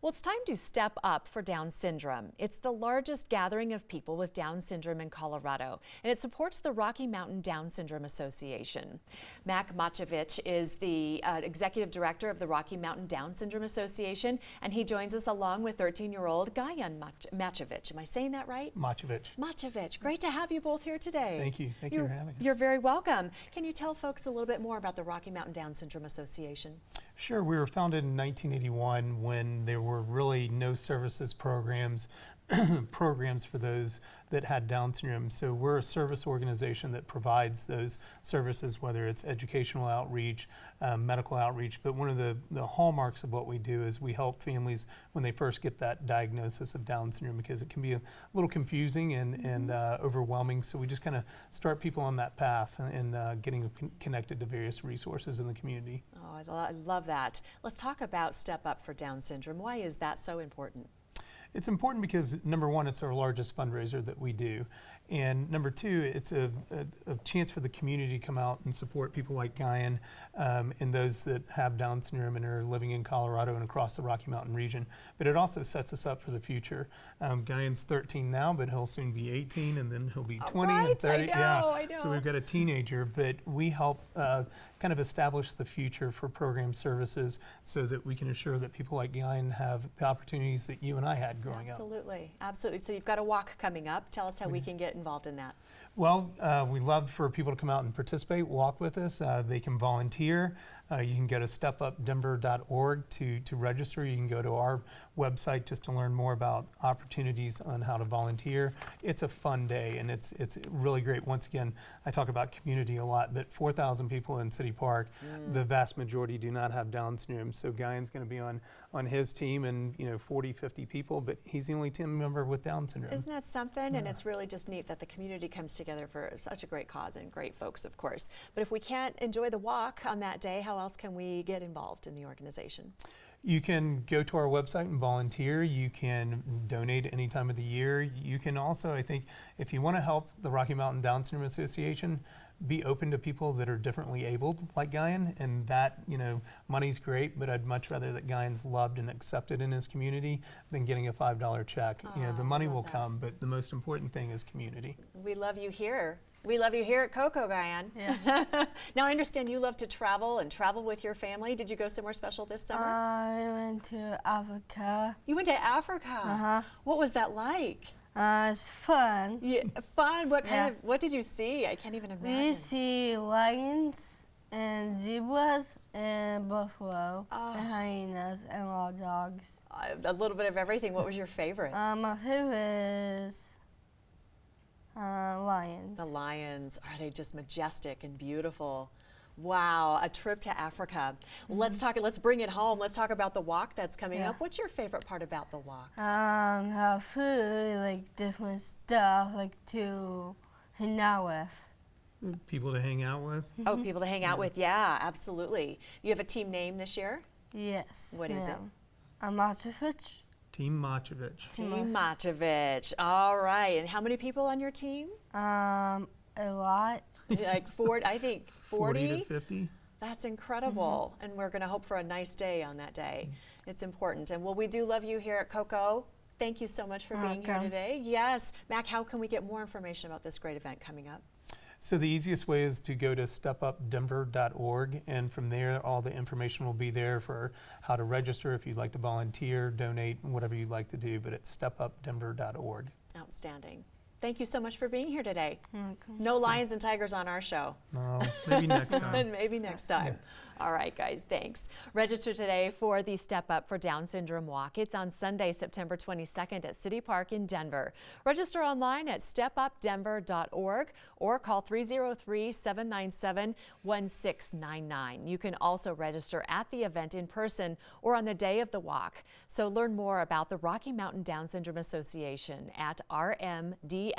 Well, it's time to step up for Down syndrome. It's the largest gathering of people with Down syndrome in Colorado, and it supports the Rocky Mountain Down Syndrome Association. Mac Machevich is the executive director of the Rocky Mountain Down Syndrome Association, and he joins us along with 13-year-old Guyan Machevich. Am I saying that right? Machevich. Machevich. Great to have you both here today. Thank you. Thank you for having us. You're very welcome. Can you tell folks a little bit more about the Rocky Mountain Down Syndrome Association? Sure. We were founded in 1981 when there were really no services programs for those that had Down syndrome. So we're a service organization that provides those services, whether it's educational outreach, medical outreach. But one of the hallmarks of what we do is we help families when they first get that diagnosis of Down syndrome, because it can be a little confusing and overwhelming. So we just kind of start people on that path and getting connected to various resources in the community. Oh, I love that. Let's talk about Step Up for Down syndrome. Why is that so important? It's important because, number one, it's our largest fundraiser that we do. And number two, it's a chance for the community to come out and support people like Guyan and those that have Down syndrome and are living in Colorado and across the Rocky Mountain region. But it also sets us up for the future. Guyan's 13 now, but he'll soon be 18, and then he'll be 20 and 30. I know. So we've got a teenager, but we help kind of establish the future for program services so that we can ensure that people like Guyan have the opportunities that you and I had growing up. Absolutely, absolutely. So you've got a walk coming up. Tell us how we can get involved in that. Well, we love for people to come out and participate, walk with us. They can volunteer. You can go to stepupdenver.org to register. You can go to our website just to learn more about opportunities on how to volunteer. It's a fun day, and it's really great. Once again, I talk about community a lot, but 4,000 people in City Park, the vast majority do not have Down syndrome. So Guyan's going to be on his team, and 40, 50 people, but he's the only team member with Down syndrome. Isn't that something? Yeah. And it's really just neat that the community comes together for such a great cause and great folks, of course. But if we can't enjoy the walk on that day, how else can we get involved in the organization? You can go to our website and volunteer. You can donate any time of the year. You can also, I think, if you want to help the Rocky Mountain Down Syndrome Association, be open to people that are differently abled like Guyan, and that, money's great, but I'd much rather that Guyan's loved and accepted in his community than getting a $5 check. The money will come, but the most important thing is community. We love you here. We love you here at Cocoa, Guyan. Yeah. Now, I understand you love to travel with your family. Did you go somewhere special this summer? I went to Africa. You went to Africa? What was that like? It's fun. Yeah, fun? What did you see? I can't even imagine. We see lions and zebras and buffalo and hyenas and wild dogs. A little bit of everything. What was your favorite? My favorite is lions. The lions. Are they just majestic and beautiful? Like a trip to Africa. Let's bring it home. Let's talk about the walk that's coming up. What's your favorite part about the walk? Have food, like different stuff, like to hang out with. People to hang out with. Oh, people to hang out with. Yeah, absolutely. You have a team name this year? Yes. What is it? Machevich. Team Machevich. Team Machevich. All right. And how many people on your team? A lot. Like 40, I think 40 to 50. That's incredible. And we're going to hope for a nice day on that day. It's important. And we do love you here at Cocoa. Thank you so much for being here today. Yes. Mac, how can we get more information about this great event coming up? So the easiest way is to go to stepupdenver.org, and from there all the information will be there for how to register if you'd like to volunteer, donate, whatever you'd like to do, but it's stepupdenver.org. Outstanding. Thank you so much for being here today. Okay. No lions and tigers on our show. No, maybe next time. Maybe next time. All right, guys, thanks. Register today for the Step Up for Down Syndrome Walk. It's on Sunday, September 22nd at City Park in Denver. Register online at stepupdenver.org or call 303-797-1699. You can also register at the event in person or on the day of the walk. So learn more about the Rocky Mountain Down Syndrome Association at rmdsa.org.